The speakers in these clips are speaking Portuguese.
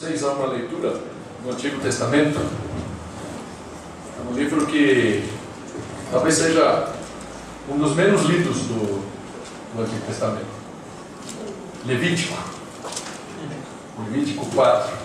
Vocês há uma leitura no Antigo Testamento. É um livro que talvez seja um dos menos lidos do Antigo Testamento. Levítico 4.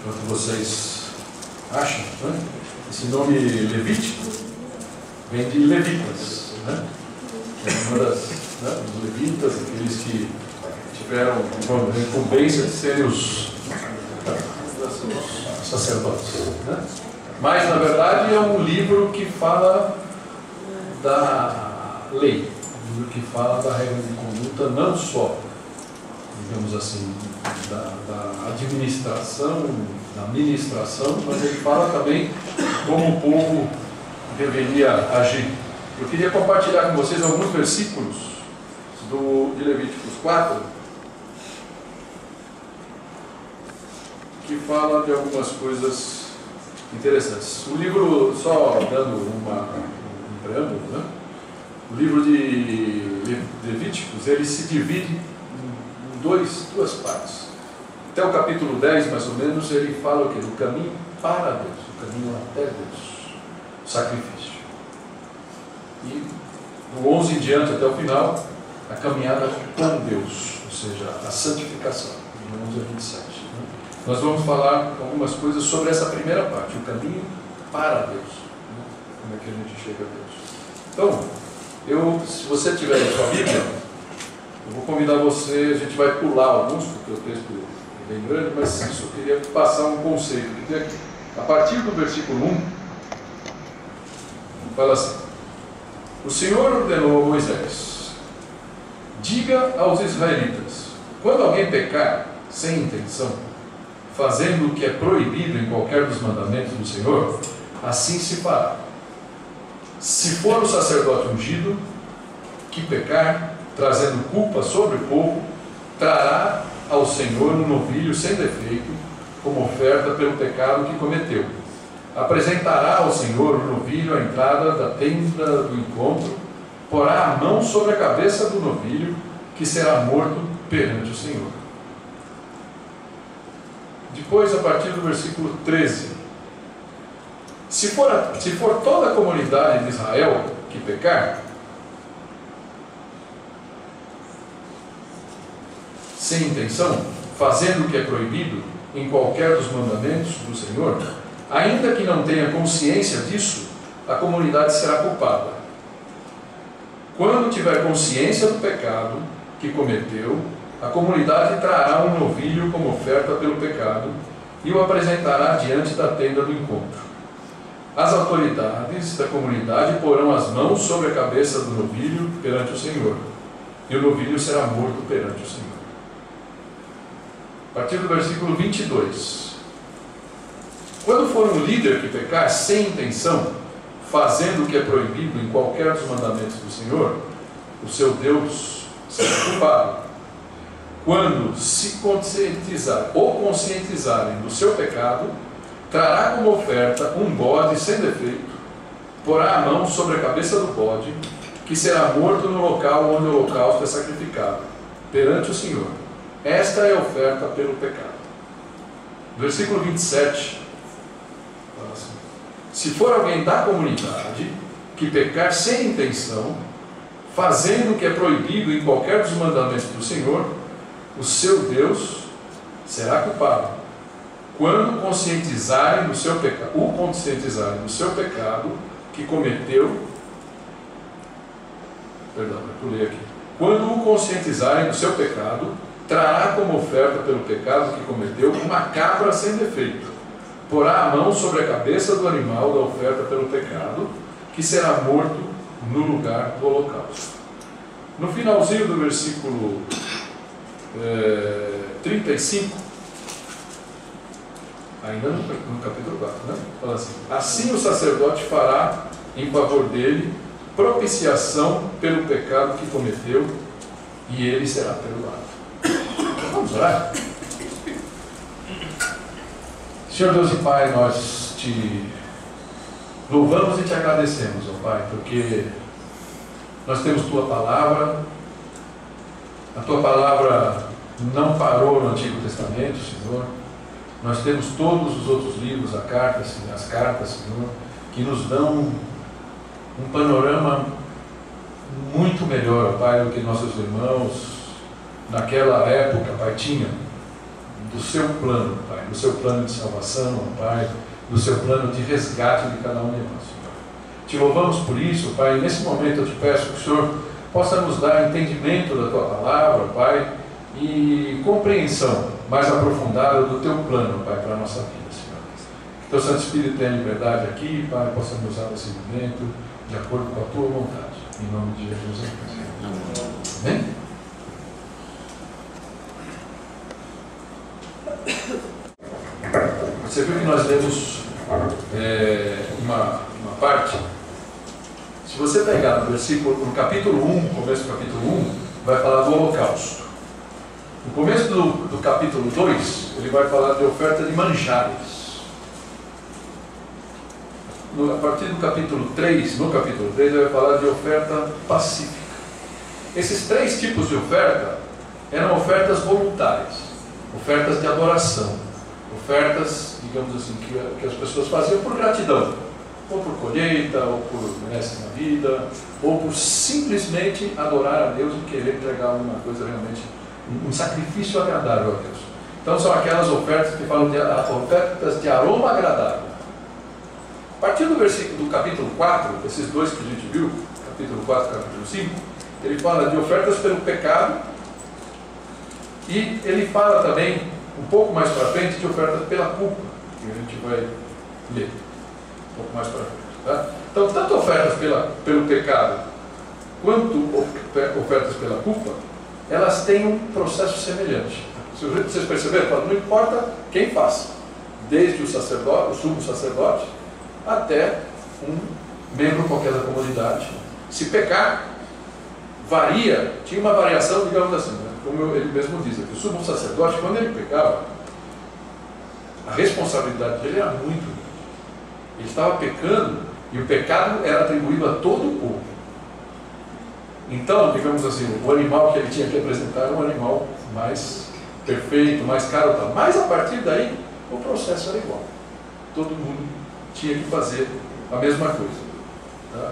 Enquanto vocês acham, né? Esse nome Levítico vem de levitas, né? É uma das, né, os levitas, aqueles que tiveram a incumbência de serem os sacerdotes, né? Mas na verdade é um livro que fala da lei, um livro que fala da regra de conduta, não só, digamos assim, da administração, da ministração, mas ele fala também como o povo deveria agir. Eu queria compartilhar com vocês alguns versículos de Levíticos 4, que fala de algumas coisas interessantes. O livro, só dando um preâmbulo, né? O livro de Levíticos, ele se divide em duas partes. Até o capítulo 10, mais ou menos, ele fala o quê? Do caminho para Deus, o caminho até Deus, o sacrifício. E do 11 em diante até o final, a caminhada com Deus, ou seja, a santificação, de 11 a 27. Né? Nós vamos falar algumas coisas sobre essa primeira parte, o caminho para Deus, né? Como é que a gente chega a Deus. Então, se você tiver a sua Bíblia, eu vou convidar você, a gente vai pular alguns, porque o texto é bem grande, mas eu só queria passar um conceito. A partir do versículo 1, fala assim: o Senhor ordenou a Moisés: diga aos israelitas, quando alguém pecar sem intenção, fazendo o que é proibido em qualquer dos mandamentos do Senhor, assim se fará. Se for o sacerdote ungido que pecar, trazendo culpa sobre o povo, trará ao Senhor um novilho sem defeito, como oferta pelo pecado que cometeu. Apresentará ao Senhor o novilho à entrada da tenda do encontro, porá a mão sobre a cabeça do novilho, que será morto perante o Senhor. Depois, a partir do versículo 13, se for toda a comunidade de Israel que pecar, sem intenção, fazendo o que é proibido em qualquer dos mandamentos do Senhor, ainda que não tenha consciência disso, a comunidade será culpada. Quando tiver consciência do pecado que cometeu, a comunidade trará um novilho como oferta pelo pecado e o apresentará diante da tenda do encontro. As autoridades da comunidade porão as mãos sobre a cabeça do novilho perante o Senhor, e o novilho será morto perante o Senhor. A partir do versículo 22. Quando for um líder que pecar sem intenção, fazendo o que é proibido em qualquer dos mandamentos do Senhor, o seu Deus será culpado. Quando se conscientizar ou conscientizarem do seu pecado, trará como oferta um bode sem defeito, porá a mão sobre a cabeça do bode, que será morto no local onde o holocausto é sacrificado, perante o Senhor. Esta é a oferta pelo pecado. Versículo 27. Fala assim: se for alguém da comunidade que pecar sem intenção, fazendo o que é proibido em qualquer dos mandamentos do Senhor, o seu Deus será culpado. Quando conscientizarem do seu pecado, que cometeu, quando o conscientizarem do seu pecado, trará como oferta pelo pecado que cometeu uma cabra sem defeito, porá a mão sobre a cabeça do animal da oferta pelo pecado, que será morto no lugar do holocausto. No finalzinho do versículo 35, ainda no capítulo 4, né? Fala assim: assim o sacerdote fará em favor dele propiciação pelo pecado que cometeu, e ele será perdoado. Vamos orar? Senhor Deus e Pai, nós te louvamos e te agradecemos, ó Pai, porque nós temos Tua Palavra. A Tua Palavra não parou no Antigo Testamento, Senhor. Nós temos todos os outros livros, as cartas, Senhor, que nos dão um panorama muito melhor, ó Pai, do que nossos irmãos naquela época, Pai, tinham do seu plano, Pai, do seu plano de salvação, ó Pai, do seu plano de resgate de cada um de nós, Senhor. Te louvamos por isso, Pai, e nesse momento eu te peço que o Senhor possa nos dar entendimento da Tua Palavra, Pai, e compreensão mais aprofundada do Teu plano, Pai, para a nossa vida, Senhor. Que Teu Santo Espírito tenha liberdade aqui, Pai, possa nos usar nesse momento de acordo com a Tua vontade. Em nome de Jesus, amém? Você viu que nós lemos uma parte. Se você pegar no capítulo 1, começo do capítulo 1, vai falar do holocausto. No começo do capítulo 2, ele vai falar de oferta de manjares. A partir do capítulo 3, ele vai falar de oferta pacífica. Esses três tipos de oferta eram ofertas voluntárias, ofertas de adoração, ofertas, digamos assim, que as pessoas faziam por gratidão, ou por colheita, ou por benesses na vida, ou por simplesmente adorar a Deus e querer entregar alguma coisa realmente, um sacrifício agradável a Deus. Então são aquelas ofertas que falam de ofertas de aroma agradável. A partir do capítulo 4, esses dois que a gente viu, capítulo 4 e capítulo 5, ele fala de ofertas pelo pecado, e ele fala também, um pouco mais para frente, de ofertas pela culpa, que a gente vai ler um pouco mais para frente. Tá? Então, tanto ofertas pelo pecado, quanto ofertas pela culpa, elas têm um processo semelhante. Vocês perceberam? Não importa quem faça, desde o sacerdote, o sumo sacerdote, até um membro qualquer da comunidade. Se pecar, varia, tinha uma variação, digamos assim, né? Como ele mesmo diz, que o sumo sacerdote, quando ele pecava, a responsabilidade dele era muito grande. Ele estava pecando e o pecado era atribuído a todo o povo. Então, digamos assim, o animal que ele tinha que apresentar era um animal mais perfeito, mais caro, tal. Mas a partir daí, o processo era igual. Todo mundo tinha que fazer a mesma coisa, tá?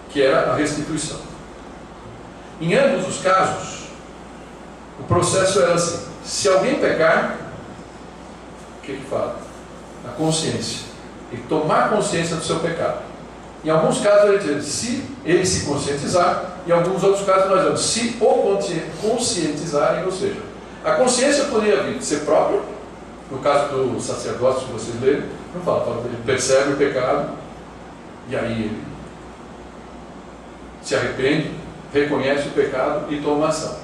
Que era a restituição. Em ambos os casos, o processo era assim: se alguém pecar, o que fala? A consciência. E tomar consciência do seu pecado. Em alguns casos ele diz, se ele se conscientizar, em alguns outros casos nós dizemos, se o conscientizarem, ou seja, a consciência poderia vir de ser própria. No caso do sacerdote, se vocês lerem, não fala, ele percebe o pecado, e aí ele se arrepende, reconhece o pecado e toma ação.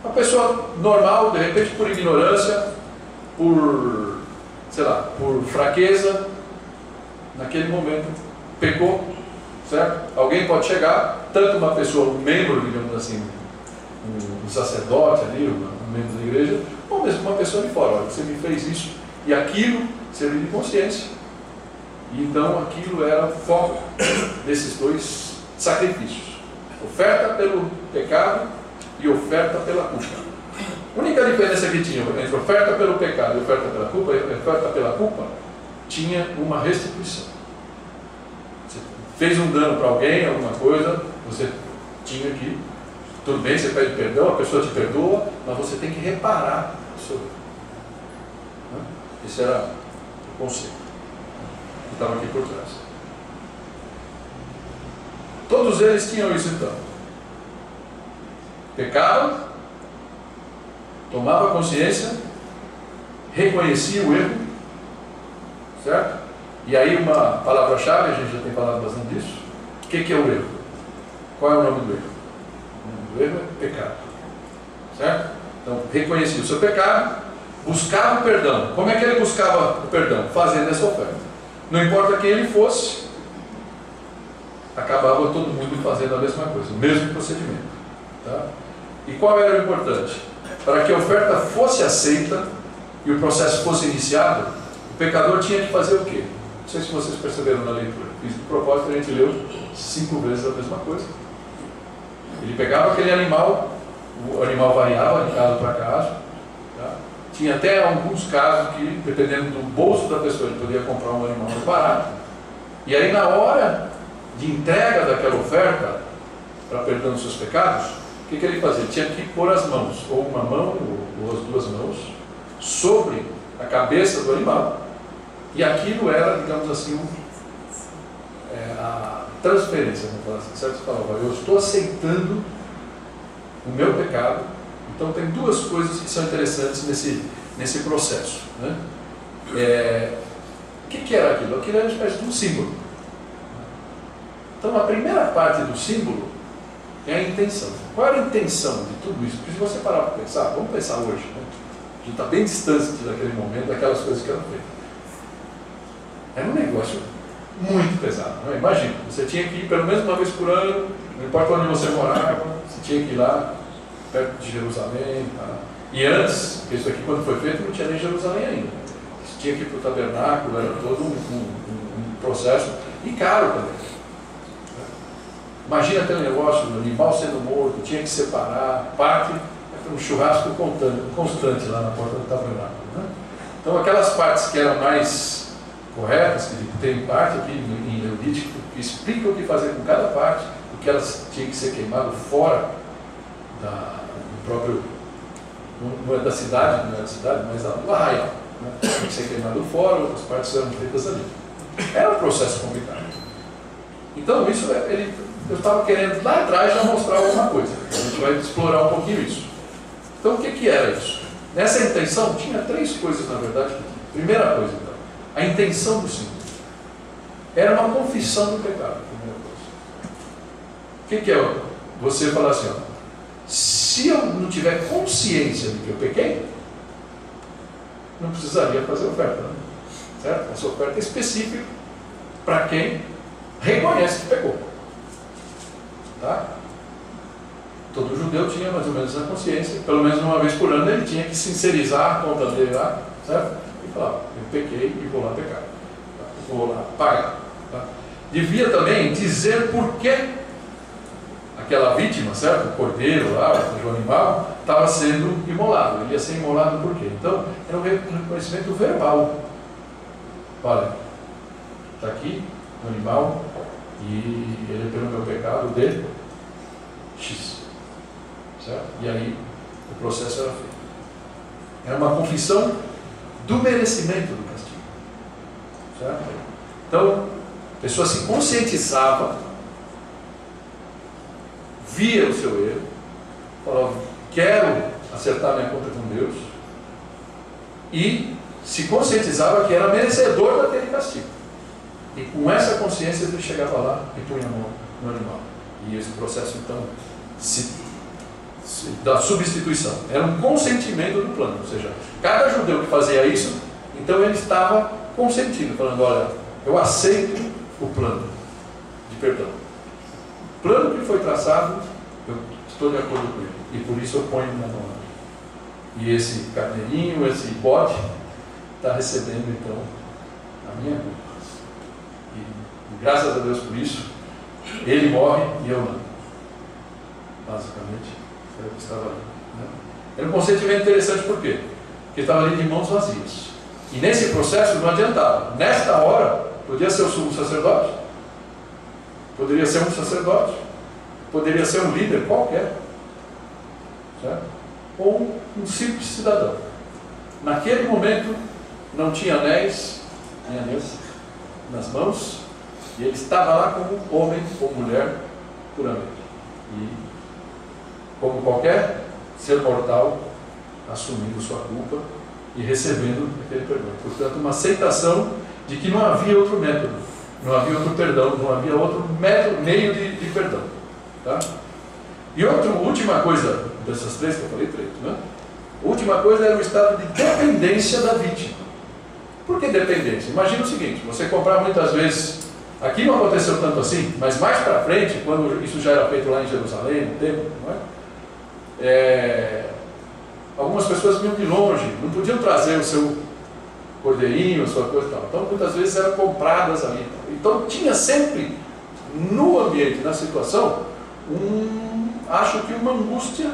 Uma pessoa normal, de repente por ignorância, por fraqueza, naquele momento pecou, certo? Alguém pode chegar, tanto uma pessoa, um membro, digamos assim, um sacerdote ali, um membro da igreja, ou mesmo uma pessoa de fora, olha, você me fez isso, e aquilo serviu de consciência. E então aquilo era o foco desses dois sacrifícios: oferta pelo pecado e oferta pela culpa. A única diferença que tinha entre oferta pelo pecado e oferta pela culpa, oferta pela culpa tinha uma restituição. Você fez um dano para alguém, alguma coisa, você tinha que, tudo bem, você pede perdão, a pessoa te perdoa, mas você tem que reparar o seu erro. Esse era o conceito que estava aqui por trás. Todos eles tinham isso então. Pecavam, tomava consciência, reconhecia o erro, certo? E aí uma palavra-chave, a gente já tem falado bastante disso. O que é o erro? Qual é o nome do erro? O nome do erro é pecado, certo? Então, reconhecia o seu pecado, buscava o perdão. Como é que ele buscava o perdão? Fazendo essa oferta. Não importa quem ele fosse, acabava todo mundo fazendo a mesma coisa, o mesmo procedimento, tá? E qual era o importante? para que a oferta fosse aceita e o processo fosse iniciado, o pecador tinha que fazer o quê? Não sei se vocês perceberam na leitura. Fiz de propósito, a gente leu 5 vezes a mesma coisa. Ele pegava aquele animal, o animal variava de caso para caso. Tá? Tinha até alguns casos que, dependendo do bolso da pessoa, ele podia comprar um animal mais barato. E aí, na hora de entrega daquela oferta, para perdão dos seus pecados, o que ele fazia? Ele tinha que pôr as mãos, ou uma mão, ou as 2 mãos, sobre a cabeça do animal. E aquilo era, digamos assim, a transferência, vamos falar assim, certo? Você falava, eu estou aceitando o meu pecado. Então tem 2 coisas que são interessantes nesse processo, né? O que era aquilo? Aquilo era uma espécie de um símbolo. Então a primeira parte do símbolo é a intenção. Qual era a intenção de tudo isso? Porque se você parar para pensar, vamos pensar hoje, né? A gente está bem distante daquele momento, daquelas coisas que eram feitas. Era um negócio muito pesado, não é? Imagina, você tinha que ir pelo menos uma vez por ano, não importa onde você morava, você tinha que ir lá, perto de Jerusalém. Tá? E antes, porque isso aqui quando foi feito não tinha nem Jerusalém ainda. Você tinha que ir para o tabernáculo, era todo um processo, e caro também. Imagina aquele negócio, o animal sendo morto, tinha que separar, parte, um churrasco constante lá na porta do tabernáculo. Né? Então aquelas partes que eram mais corretas, que tem parte aqui em Levítico, que explica o que fazer com cada parte, porque elas tinham que ser queimadas fora do próprio, não é da cidade, mas do arraial. Né? Tinha que ser queimado fora, outras partes eram feitas ali. Era um processo complicado. Então isso, eu estava querendo lá atrás já mostrar alguma coisa. A gente vai explorar um pouquinho isso. Então o que era isso? Nessa intenção tinha 3 coisas na verdade. Primeira coisa então, a intenção do símbolo. Era uma confissão do pecado. Primeira coisa. O que é? Você falar assim, ó, se eu não tiver consciência de que eu pequei, não precisaria fazer oferta, né? Certo? Essa oferta é específica para quem reconhece que pecou. Tá? Todo judeu tinha mais ou menos essa consciência, pelo menos uma vez por ano ele tinha que sincerizar a conta dele lá, certo? E falar, eu pequei e vou lá pecar, tá? Vou lá pagar. Tá? Devia também dizer por que aquela vítima, certo? O cordeiro lá, o animal, estava sendo imolado. Ele ia ser imolado por quê? Então, era um reconhecimento verbal. Olha, está aqui o animal e ele pelo meu pecado dele X. Certo? E aí o processo era feito. Era uma confissão do merecimento do castigo. Certo? Então, a pessoa se conscientizava, via o seu erro, falava, quero acertar minha conta com Deus, e se conscientizava que era merecedor daquele castigo. E com essa consciência ele chegava lá e punha a mão no animal. E esse processo então da substituição era um consentimento do plano, ou seja, cada judeu que fazia isso, então ele estava consentindo, falando, olha, eu aceito o plano de perdão. O plano que foi traçado, eu estou de acordo com ele, e por isso eu ponho minha mão. E esse carneirinho, esse bode, está recebendo então a minha culpa. E graças a Deus por isso, ele morre e eu não. Basicamente, era o que estava ali. Né? Era um consentimento interessante, por quê? Porque estava ali de mãos vazias. E nesse processo não adiantava. Nesta hora, podia ser o sumo sacerdote, poderia ser um sacerdote, poderia ser um líder qualquer, certo? Ou um simples cidadão. Naquele momento, não tinha anéis, nem anéis nas mãos, e ele estava lá como homem ou mulher puramente. E, como qualquer ser mortal, assumindo sua culpa e recebendo aquele perdão. Portanto, uma aceitação de que não havia outro método, não havia outro perdão, não havia outro meio de perdão. Tá? E última coisa, dessas 3 que eu falei, 3, né? A última coisa era o estado de dependência da vítima. Por que dependência? Imagina o seguinte, você comprar muitas vezes, aqui não aconteceu tanto assim, mas mais para frente, quando isso já era feito lá em Jerusalém, no templo, não é? algumas pessoas vinham de longe, não podiam trazer o seu cordeirinho, a sua coisa e tal. Então, muitas vezes eram compradas ali. Então, tinha sempre, no ambiente, na situação, acho que uma angústia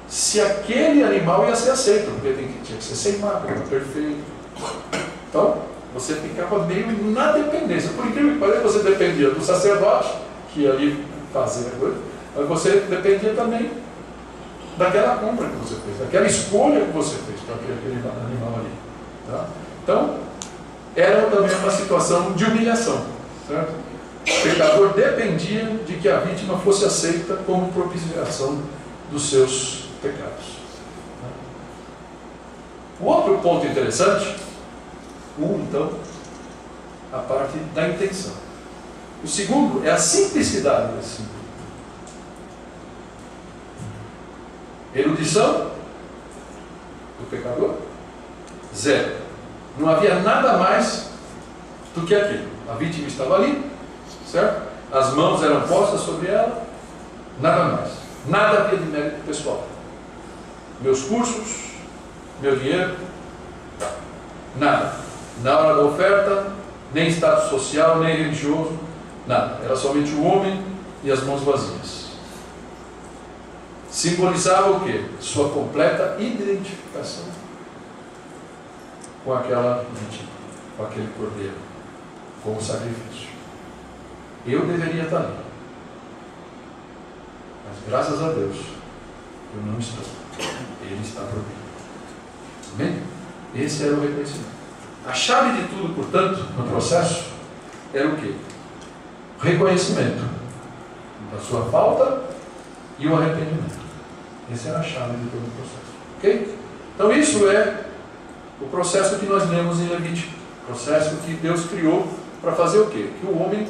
se aquele animal ia ser aceito, porque tinha que ser sem mácula, perfeito. Então, você ficava meio na dependência. Por incrível que pareça, você dependia do sacerdote, que ia ali fazer a coisa, mas você dependia também daquela compra que você fez, daquela escolha que você fez para aquele animal ali. Tá? Então, era também uma situação de humilhação. Certo? O pecador dependia de que a vítima fosse aceita como propiciação dos seus pecados. O outro ponto interessante, então, a parte da intenção. O segundo é a simplicidade desse símbolo. Erudição do pecador, zero. Não havia nada mais do que aquilo. A vítima estava ali, certo? As mãos eram postas sobre ela, nada mais. Nada havia de mérito pessoal. Meus cursos, meu dinheiro, nada. Na hora da oferta, nem status social, nem religioso, nada. Era somente o homem e as mãos vazias. Simbolizava o quê? Sua completa identificação com aquela vítima, com aquele cordeiro, com o sacrifício. Eu deveria estar ali, mas graças a Deus eu não estou. Ele está por mim. Amém? Esse era o reconhecimento. A chave de tudo, portanto, no processo era o quê? O reconhecimento da sua falta e o arrependimento. Essa era a chave de todo o processo. Ok? Então isso é o processo que nós lemos em Levítico. O processo que Deus criou para fazer o quê? Que o homem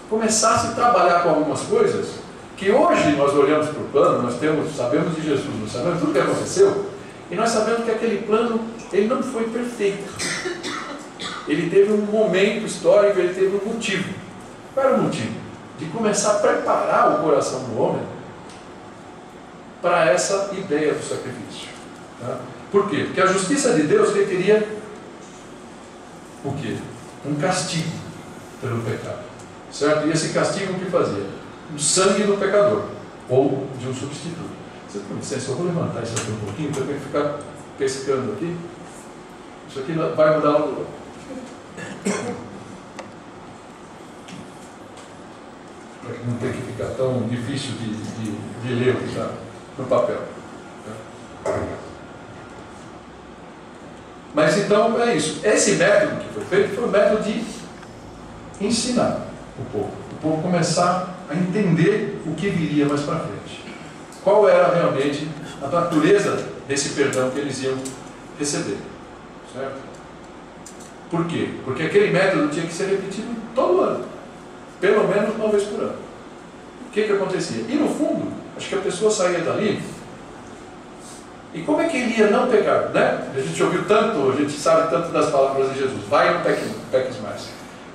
começasse a trabalhar com algumas coisas que hoje nós olhamos para o plano, nós sabemos de Jesus, nós sabemos tudo o que aconteceu, e nós sabemos que aquele plano, ele não foi perfeito. Ele teve um momento histórico, ele teve um motivo. Qual era o motivo? De começar a preparar o coração do homem para essa ideia do sacrifício. Tá? Por quê? Porque a justiça de Deus requeria o quê? Um castigo pelo pecado. Certo? E esse castigo o que fazia? O sangue do pecador, ou de um substituto. Você com licença, eu vou levantar isso aqui um pouquinho, para eu ficar pescando aqui. Isso aqui vai mudar o... para que não tenha que ficar tão difícil de ler o que está no papel. Mas então é isso. Esse método que foi feito foi um método de ensinar o povo começar a entender o que viria mais para frente. Qual era realmente a natureza desse perdão que eles iam receber. Certo? Por quê? Porque aquele método tinha que ser repetido todo ano. Pelo menos uma vez por ano. O que acontecia? E no fundo, acho que a pessoa saía dali. E como é que ele ia não pecar? Né? A gente ouviu tanto, a gente sabe tanto das palavras de Jesus. Vai e não peques mais.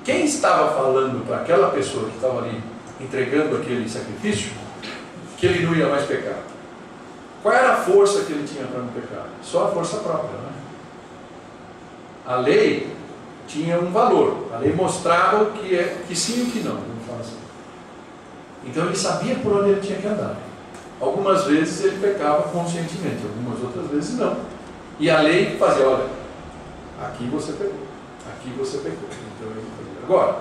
Quem estava falando para aquela pessoa que estava ali entregando aquele sacrifício, que ele não ia mais pecar? Qual era a força que ele tinha para não pecar? Só a força própria. Né? A lei tinha um valor. A lei mostrava o que é, que sim e o que não. Vamos falar assim. Então ele sabia por onde ele tinha que andar. Algumas vezes ele pecava conscientemente, algumas outras vezes não. E a lei fazia, olha, aqui você pecou, aqui você pecou. Então ele fazia. Agora,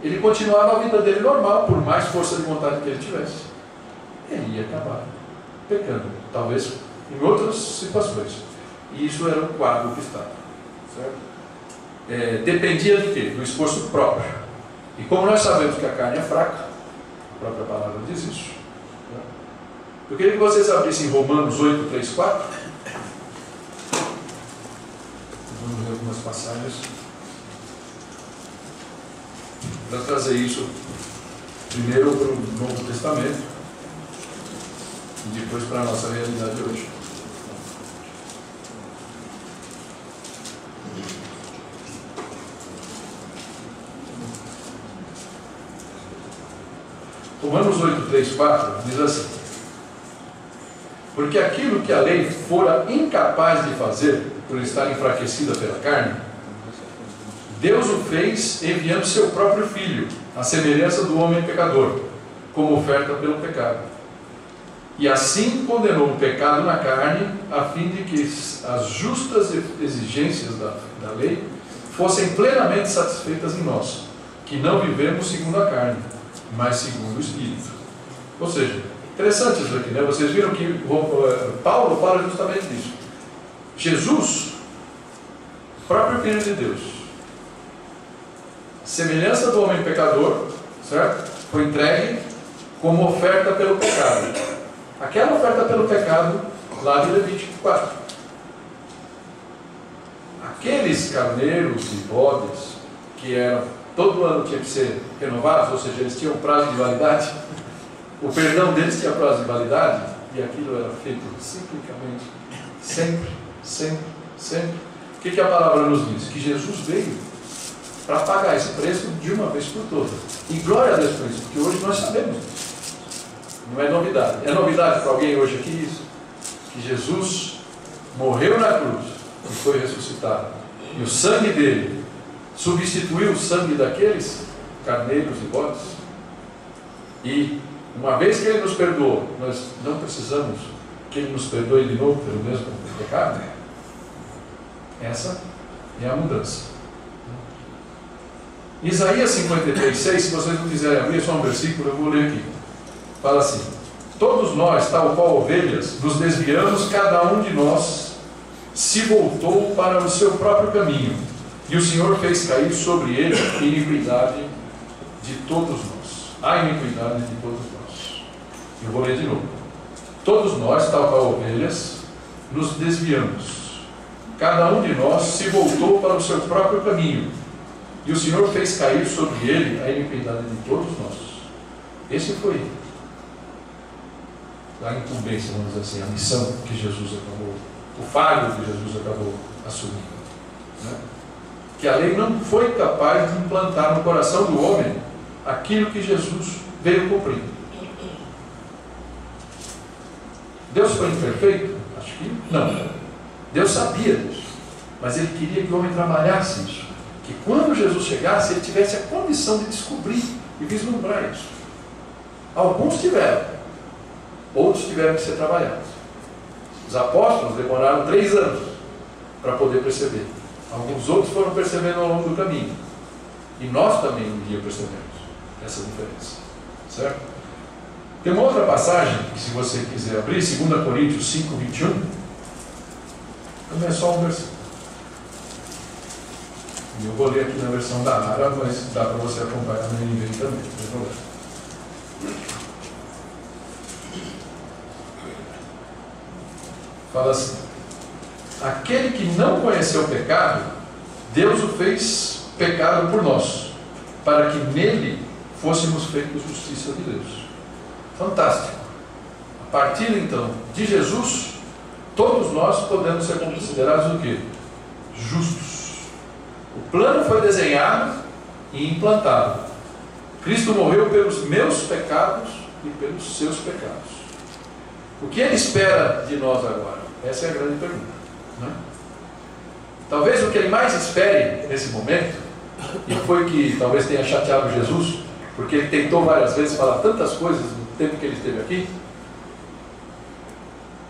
ele continuava a vida dele normal, por mais força de vontade que ele tivesse. Ele ia acabar pecando, talvez em outras situações. E isso era o quadro que estava. Certo? Dependia de quê? Do esforço próprio. E como nós sabemos que a carne é fraca, a própria palavra diz isso. Eu queria que vocês abrissem Romanos 8, 3, 4. Vamos ler algumas passagens para trazer isso primeiro para o Novo Testamento e depois para a nossa realidade hoje. Romanos 8, 3, 4 diz assim: Porque aquilo que a lei fora incapaz de fazer, por estar enfraquecida pela carne, Deus o fez enviando seu próprio Filho, à semelhança do homem pecador, como oferta pelo pecado. E assim condenou o pecado na carne, a fim de que as justas exigências da lei fossem plenamente satisfeitas em nós, que não vivemos segundo a carne, mas segundo o Espírito. Ou seja, interessante isso aqui, né? Vocês viram que Paulo fala justamente disso. Jesus, próprio Filho de Deus, semelhança do homem pecador, certo? Foi entregue como oferta pelo pecado. Aquela oferta pelo pecado lá de Levítico 4. Aqueles carneiros e bodes que eram todo ano tinha que ser renovados, ou seja, eles tinham prazo de validade. O perdão deles tinha prazo de validade e aquilo era feito ciclicamente, sempre, sempre, sempre. O que a palavra nos diz? Que Jesus veio para pagar esse preço de uma vez por todas. E glória a Deus por isso, porque hoje nós sabemos. Não é novidade. É novidade para alguém hoje aqui isso? Que Jesus morreu na cruz e foi ressuscitado. E o sangue dele substituiu o sangue daqueles carneiros e bodes. E uma vez que ele nos perdoou, nós não precisamos que ele nos perdoe de novo pelo mesmo pecado. Essa é a mudança. Isaías 53:6, se vocês não quiserem abrir, só um versículo, eu vou ler aqui. Fala assim: todos nós, tal qual ovelhas, nos desviamos, cada um de nós se voltou para o seu próprio caminho, e o Senhor fez cair sobre ele a iniquidade de todos nós. A iniquidade de todos nós. Eu vou ler de novo. Todos nós, tal qual ovelhas, nos desviamos. Cada um de nós se voltou para o seu próprio caminho, e o Senhor fez cair sobre ele a iniquidade de todos nós. Esse foi a incumbência, vamos dizer assim, a missão que Jesus acabou, o fardo que Jesus acabou assumindo, né? Que a lei não foi capaz de implantar no coração do homem aquilo que Jesus veio cumprir. Deus foi imperfeito? Acho que não. Deus sabia disso, mas Ele queria que o homem trabalhasse isso, que quando Jesus chegasse, ele tivesse a condição de descobrir e vislumbrar isso. Alguns tiveram, outros tiveram que ser trabalhados. Os apóstolos demoraram 3 anos para poder perceber. Alguns outros foram percebendo ao longo do caminho. E nós também um dia percebemos essa diferença. Certo? Tem uma outra passagem, que se você quiser abrir, 2 Coríntios 5:21. Também é só um versículo. E eu vou ler aqui na versão da Ara, mas dá para você acompanhar no NVI também, não tem problema. Fala assim: aquele que não conheceu o pecado, Deus o fez pecado por nós, para que nele fôssemos feitos justiça de Deus. Fantástico. A partir então de Jesus, todos nós podemos ser considerados o quê? Justos. O plano foi desenhado e implantado. Cristo morreu pelos meus pecados e pelos seus pecados. O que Ele espera de nós agora? Essa é a grande pergunta, né? Talvez o que Ele mais espere nesse momento, e foi que talvez tenha chateado Jesus, porque Ele tentou várias vezes falar tantas coisas no tempo que Ele esteve aqui,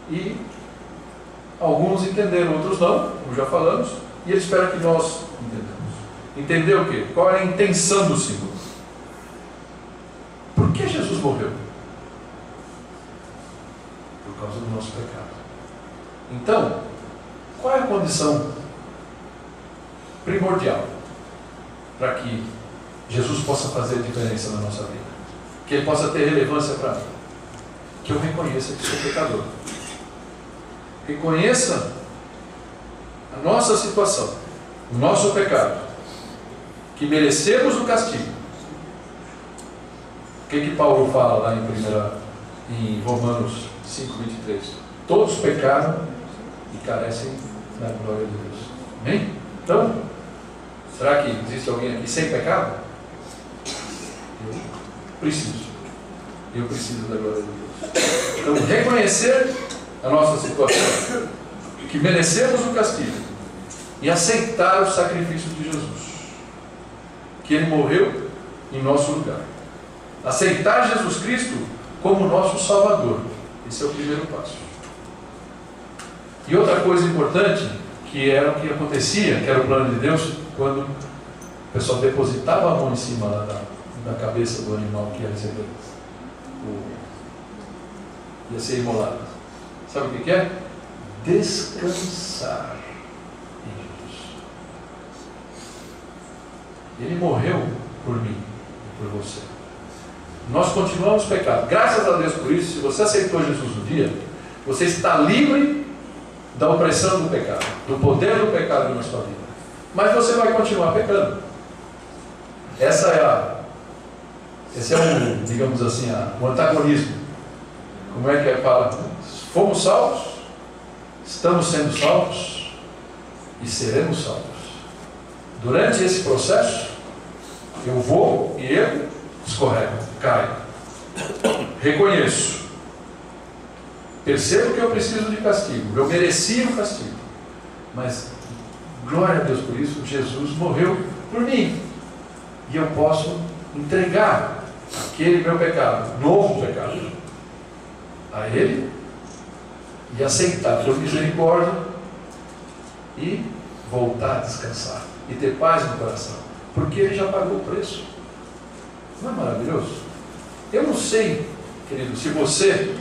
e alguns entenderam, outros não, como já falamos, e Ele espera que nós entendamos. Entender o quê? Qual é a intenção do Senhor? Por que Jesus morreu? Por causa do nosso pecado. Então, qual é a condição primordial para que Jesus possa fazer diferença na nossa vida? Que Ele possa ter relevância para mim? Que eu reconheça que sou pecador. Reconheça a nossa situação, o nosso pecado, que merecemos o castigo. O que Paulo fala lá em Romanos 5:23? Todos pecaram e carecem da glória de Deus. Amém? Então, será que existe alguém aqui sem pecado? Eu preciso da glória de Deus. Então, reconhecer a nossa situação, que merecemos o castigo, e aceitar o sacrifício de Jesus, que Ele morreu em nosso lugar. Aceitar Jesus Cristo como nosso Salvador. Esse é o primeiro passo. E outra coisa importante, que era o que acontecia, que era o plano de Deus, quando o pessoal depositava a mão em cima lá da cabeça do animal que ia receber, ia ser imolado. Sabe o que é? Descansar em Jesus. Ele morreu por mim e por você. Nós continuamos pecando. Graças a Deus por isso. Se você aceitou Jesus um dia, você está livre da opressão do pecado, do poder do pecado na sua vida. Mas você vai continuar pecando. Esse é um, digamos assim, um antagonismo. Como é que fala? Fomos salvos, estamos sendo salvos e seremos salvos. Durante esse processo, eu vou e eu escorrego, caio. Reconheço. Percebo que eu preciso de castigo. Eu merecia o castigo. Mas, glória a Deus por isso, Jesus morreu por mim. E eu posso entregar aquele meu pecado, novo pecado, a Ele, e aceitar por misericórdia, e voltar a descansar, e ter paz no coração, porque Ele já pagou o preço. Não é maravilhoso? Eu não sei, querido, se você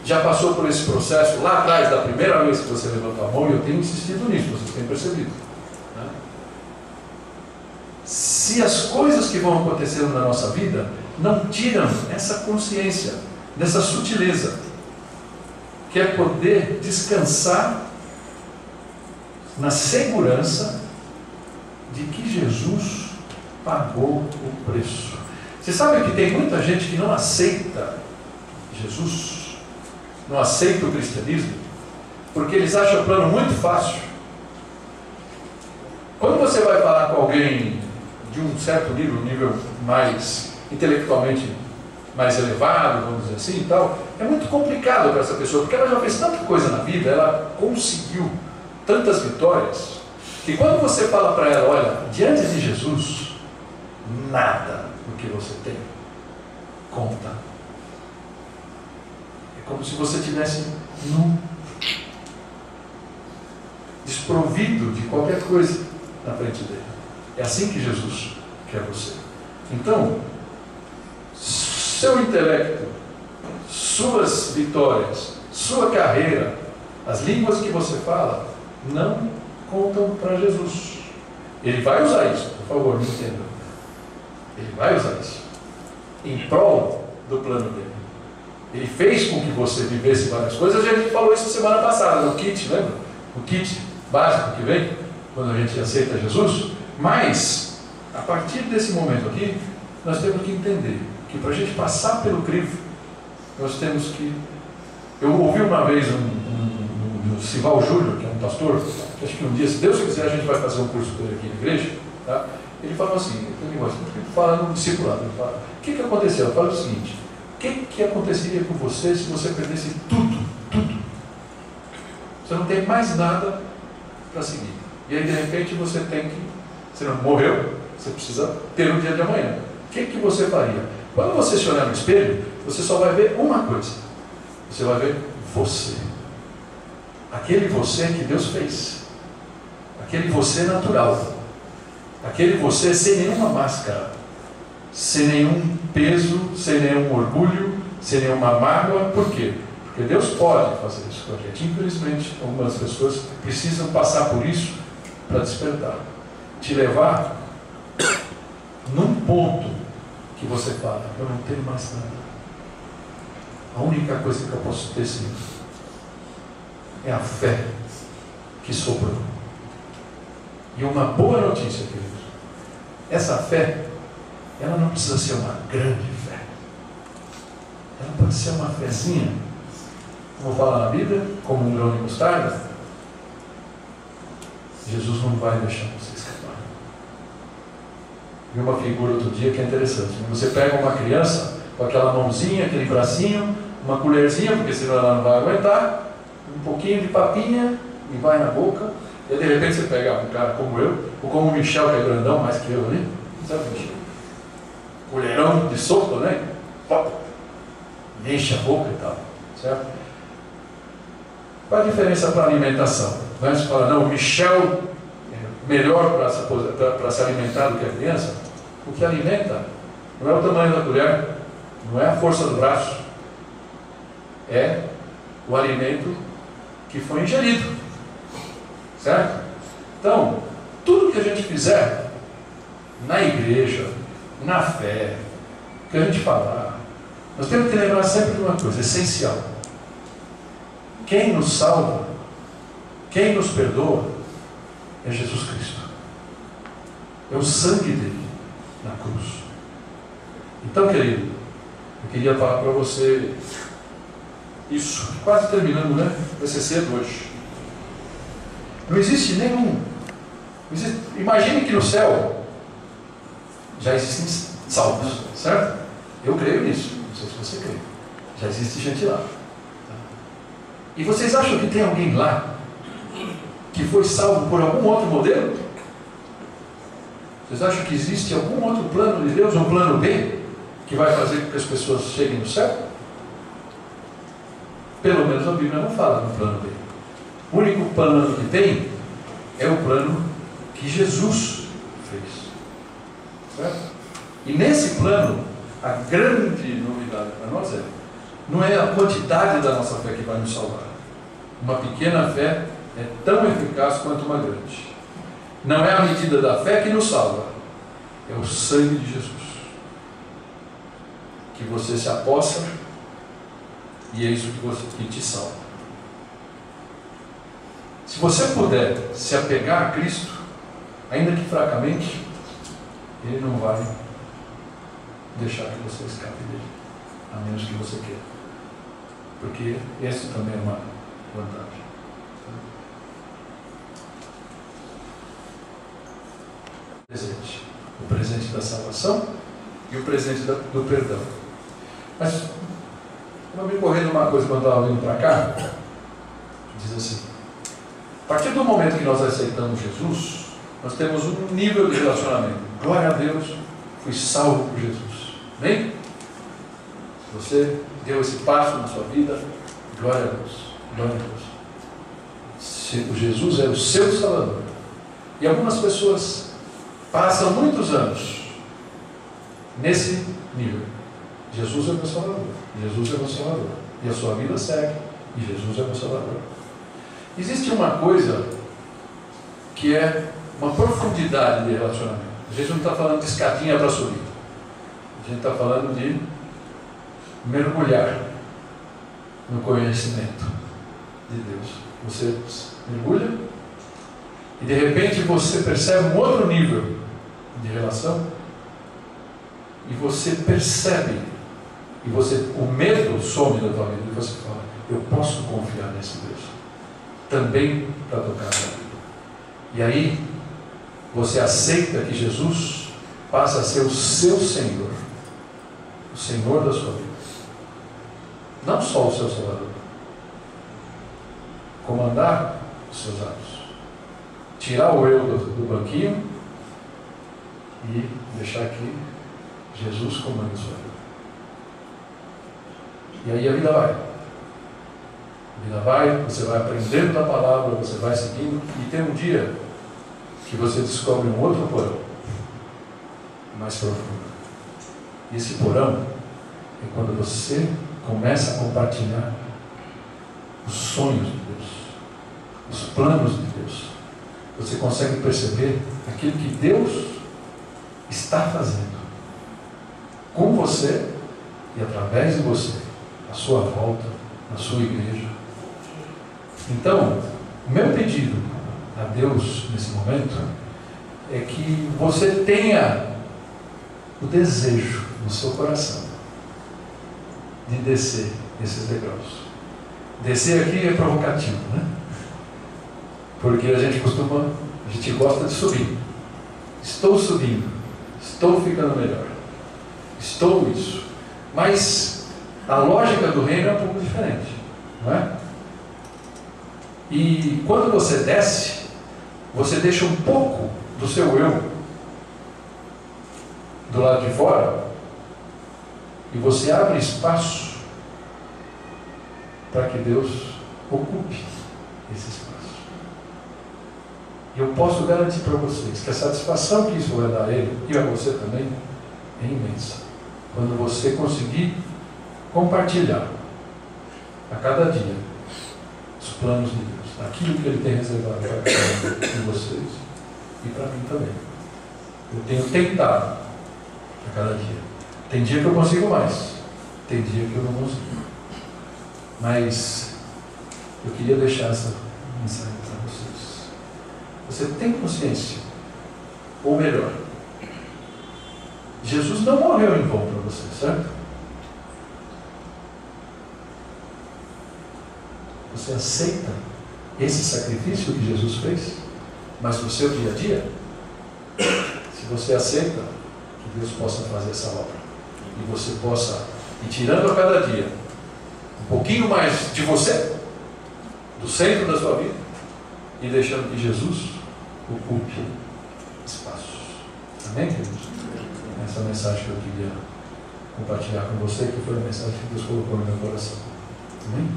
já passou por esse processo lá atrás, da primeira vez que você levantou a mão, e eu tenho insistido nisso, vocês têm percebido, né? Se as coisas que vão acontecendo na nossa vida não tiram essa consciência, dessa sutileza, que é poder descansar na segurança de que Jesus pagou o preço. Você sabe que tem muita gente que não aceita Jesus, não aceita o cristianismo, porque eles acham o plano muito fácil. Quando você vai falar com alguém de um certo nível, um nível mais intelectualmente mais elevado, vamos dizer assim e tal, é muito complicado para essa pessoa, porque ela já fez tanta coisa na vida, ela conseguiu tantas vitórias, que quando você fala para ela, olha, diante de Jesus, nada do que você tem conta. É como se você tivesse nu, desprovido de qualquer coisa na frente dele. É assim que Jesus quer você. Então, seu intelecto, suas vitórias, sua carreira, as línguas que você fala, não contam para Jesus. Ele vai usar isso, por favor, me entendam. Ele vai usar isso em prol do plano dele. Ele fez com que você vivesse várias coisas. A gente falou isso semana passada, no kit, lembra? O kit básico que vem quando a gente aceita Jesus. Mas, a partir desse momento aqui, nós temos que entender que para a gente passar pelo crivo, nós temos que... Eu ouvi uma vez o Sival Júnior, que é um pastor, que acho que um dia, se Deus quiser, a gente vai fazer um curso com ele aqui na igreja, tá? Ele falou assim, ele fala no discipulado, ele fala, o que aconteceu? Ele fala o seguinte, o que aconteceria com você se você perdesse tudo? Você não tem mais nada para seguir. E aí, de repente, você não morreu, você precisa ter um dia de amanhã. O que você faria? Quando você se olhar no espelho, você só vai ver uma coisa. Você vai ver você. Aquele você que Deus fez. Aquele você natural. Aquele você sem nenhuma máscara. Sem nenhum peso, sem nenhum orgulho, sem nenhuma mágoa. Por quê? Porque Deus pode fazer isso com a gente. Infelizmente, algumas pessoas precisam passar por isso para despertar. Te levar num ponto que você fala, eu não tenho mais nada. A única coisa que eu posso ter sim é a fé que sobrou. E uma boa notícia, queridos. Essa fé, ela não precisa ser uma grande fé. Ela pode ser uma fezinha, como fala na Bíblia, como um grão de mostarda. Jesus não vai deixar você escapar. Vi uma figura outro dia que é interessante. Você pega uma criança com aquela mãozinha, aquele bracinho, uma colherzinha, porque senão ela não vai aguentar, um pouquinho de papinha e vai na boca, e de repente você pega um cara como eu, ou como o Michel, que é grandão, mais que eu ali, sabe, Michel? Colherão de sopa, né? Pop, enche a boca e tal, certo? Qual a diferença para a alimentação? Você fala, não, o Michel é melhor para se alimentar do que a criança. O que alimenta não é o tamanho da colher, não é a força do braço, é o alimento que foi ingerido, certo? Então, tudo que a gente fizer na igreja, na fé, que a gente falar, nós temos que lembrar sempre de uma coisa essencial: quem nos salva, quem nos perdoa é Jesus Cristo, é o sangue dele na cruz. Então, querido, eu queria falar para você isso, quase terminando, né? Vai ser cedo hoje. Não existe nenhum. Imagine que no céu já existem salvos, certo? Eu creio nisso. Não sei se você crê. Já existe gente lá. E vocês acham que tem alguém lá que foi salvo por algum outro modelo? Vocês acham que existe algum outro plano de Deus, um plano B, que vai fazer com que as pessoas cheguem no céu? Pelo menos a Bíblia não fala no plano B. O único plano que tem é o plano que Jesus fez. Certo? E nesse plano, a grande novidade para nós não é a quantidade da nossa fé que vai nos salvar. Uma pequena fé é tão eficaz quanto uma grande. Não é a medida da fé que nos salva, é o sangue de Jesus que você se apossa, e é isso que te salva. Se você puder se apegar a Cristo, ainda que fracamente, Ele não vai deixar que você escape dele, a menos que você queira, porque esse também é uma vantagem. O presente da salvação e o presente do perdão. Mas eu me correndo uma coisa quando eu estava vindo para cá, diz assim: a partir do momento que nós aceitamos Jesus, nós temos um nível de relacionamento. Glória a Deus, fui salvo por Jesus. Amém? Você deu esse passo na sua vida, glória a Deus, glória a Deus. Jesus é o seu Salvador. E algumas pessoas passam muitos anos nesse nível. Jesus é meu Salvador, Jesus é meu Salvador, e a sua vida segue, e Jesus é meu Salvador. Existe uma coisa que é uma profundidade de relacionamento. A gente não está falando de escadinha para subir, a gente está falando de mergulhar no conhecimento de Deus. Você mergulha e de repente você percebe um outro nível de relação, e você percebe, e o medo some da tua vida, e você fala: eu posso confiar nesse Deus também para tocar na vida. E aí você aceita que Jesus passa a ser o seu Senhor, o Senhor da sua vida, não só o seu Salvador. Comandar os seus atos, tirar o eu do banquinho e deixar que Jesus comande a sua vida. E aí a vida vai. A vida vai, você vai aprendendo da palavra, você vai seguindo, e tem um dia que você descobre um outro porão mais profundo. E esse porão é quando você começa a compartilhar os sonhos de Deus, os planos de Deus. Você consegue perceber aquilo que Deus está fazendo com você e através de você, à sua volta, na sua igreja. Então, o meu pedido a Deus nesse momento é que você tenha o desejo no seu coração de descer esses degraus. Descer aqui é provocativo, né? Porque a gente gosta de subir. Estou subindo, estou ficando melhor, estou isso. Mas a lógica do reino é um pouco diferente, não é? E quando você desce, você deixa um pouco do seu eu do lado de fora e você abre espaço para que Deus ocupe esse espaço. E eu posso garantir para vocês que a satisfação que isso vai dar a Ele e a você também é imensa. Quando você conseguir compartilhar a cada dia os planos de Deus, aquilo que Ele tem reservado para cada um de vocês e para mim também. Eu tenho tentado a cada dia. Tem dia que eu consigo mais, tem dia que eu não consigo. Mas eu queria deixar essa mensagem para vocês. Você tem consciência, ou melhor, Jesus não morreu em vão para você, certo? Você aceita esse sacrifício que Jesus fez, mas no seu dia a dia? Se você aceita, que Deus possa fazer essa obra e você possa ir tirando a cada dia um pouquinho mais de você, do centro da sua vida, e deixando que Jesus ocupe espaços. Amém, queridos? Essa é a mensagem que eu queria compartilhar com você, que foi a mensagem que Deus colocou no meu coração. Amém?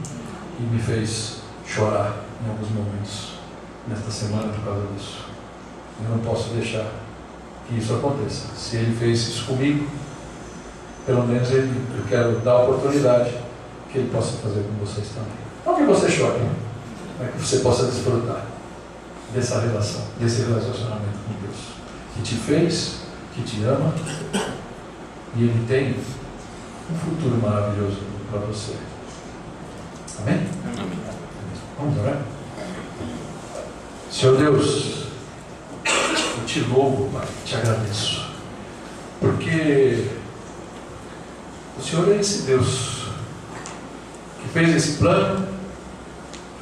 E me fez chorar em alguns momentos nesta semana por causa disso. Eu não posso deixar que isso aconteça. Se Ele fez isso comigo, pelo menos eu quero dar a oportunidade que Ele possa fazer com vocês também. Não que você chore, mas que você possa desfrutar dessa relação, desse relacionamento com Deus, que te fez, que te ama, e Ele tem um futuro maravilhoso para você. Amém? Amém. Vamos orar? Senhor Deus, eu te louvo, Pai, te agradeço, porque o Senhor é esse Deus que fez esse plano,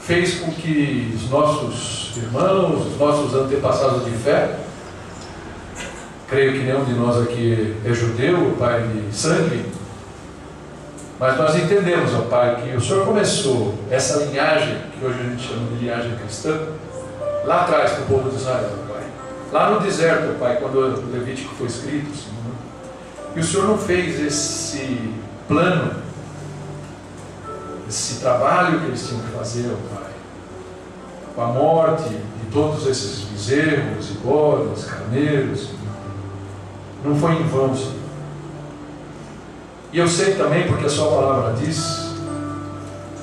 fez com que os nossos irmãos, os nossos antepassados de fé, creio que nenhum de nós aqui é judeu, Pai, de sangue, mas nós entendemos, ó Pai, que o Senhor começou essa linhagem, que hoje a gente chama de linhagem cristã, lá atrás com o povo de Israel, Pai. Lá no deserto, Pai, quando o Levítico foi escrito, Senhor. E o Senhor não fez esse plano, esse trabalho que eles tinham que fazer, ó Pai, com a morte de todos esses bezerros e bodes, carneiros, não foi em vão, Senhor. E eu sei também, porque a sua palavra diz,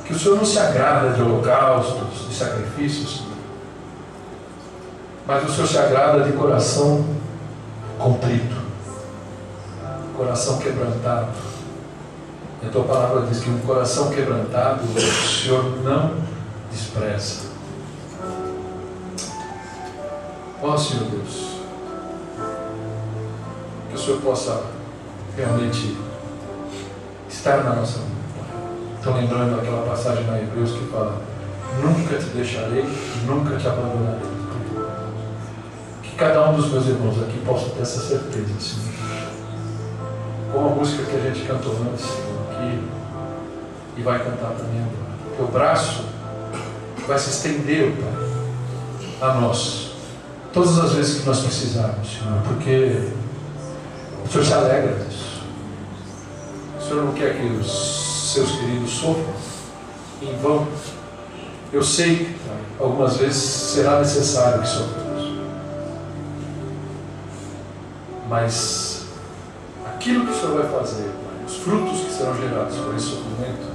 que o Senhor não se agrada de holocaustos, de sacrifícios, Senhor. Mas o Senhor se agrada de coração contrito, coração quebrantado. E a tua palavra diz que um coração quebrantado o Senhor não despreza. Ó Senhor Deus, que o Senhor possa realmente estar na nossa vida. Estou lembrando aquela passagem na Hebreus que fala: nunca te deixarei, nunca te abandonarei. Que cada um dos meus irmãos aqui possa ter essa certeza, Senhor. Como a música que a gente cantou antes, Senhor, aqui, e vai cantar também agora. Teu braço vai se estender, Pai, a nós, todas as vezes que nós precisarmos, Senhor, porque o Senhor se alegra disso. O Senhor não quer que os seus queridos sofram em vão. Eu sei que, Pai, algumas vezes será necessário que soframos, mas aquilo que o Senhor vai fazer, Pai, os frutos que serão gerados por esse sofrimento,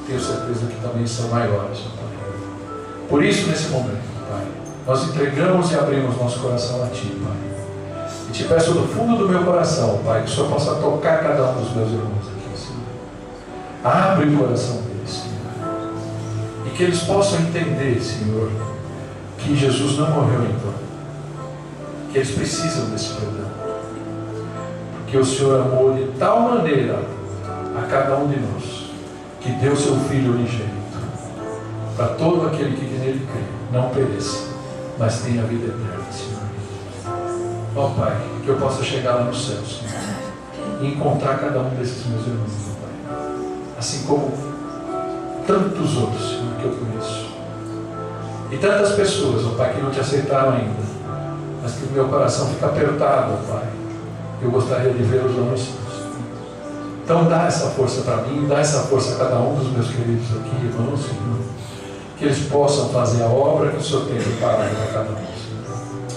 tenho certeza que também são maiores, Pai. Por isso, nesse momento, Pai, nós entregamos e abrimos nosso coração a Ti, Pai. E te peço do fundo do meu coração, Pai, que o Senhor possa tocar cada um dos meus irmãos aqui, Senhor. Abre o coração deles, Senhor. E que eles possam entender, Senhor, que Jesus não morreu em vão. Que eles precisam desse perdão. Porque o Senhor amou de tal maneira a cada um de nós, que deu seu Filho unigênito, para todo aquele que nele crê, não pereça, mas tenha vida eterna, Senhor. Ó Pai, que eu possa chegar lá no céu, Senhor, e encontrar cada um desses meus irmãos, Pai, assim como tantos outros, Senhor, que eu conheço. E tantas pessoas, ó Pai, que não te aceitaram ainda, mas que o meu coração fica apertado, ó Pai. Eu gostaria de vê-los lá no céu. Então dá essa força para mim, dá essa força a cada um dos meus queridos aqui, irmãos, Senhor. Que eles possam fazer a obra que o Senhor tem preparado para cada um, Senhor.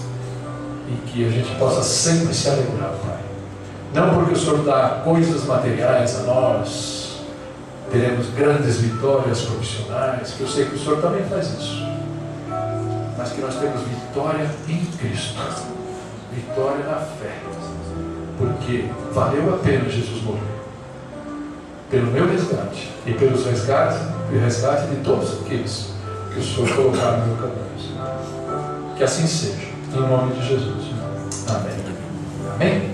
E que a gente possa sempre se alegrar, Pai. Não porque o Senhor dá coisas materiais a nós, teremos grandes vitórias profissionais, que eu sei que o Senhor também faz isso. Mas que nós temos vitória em Cristo, vitória na fé, porque valeu a pena Jesus morrer, pelo meu resgate e pelo resgate de todos aqueles que o Senhor colocar no meu caminho. Que assim seja, em nome de Jesus. Amém. Amém.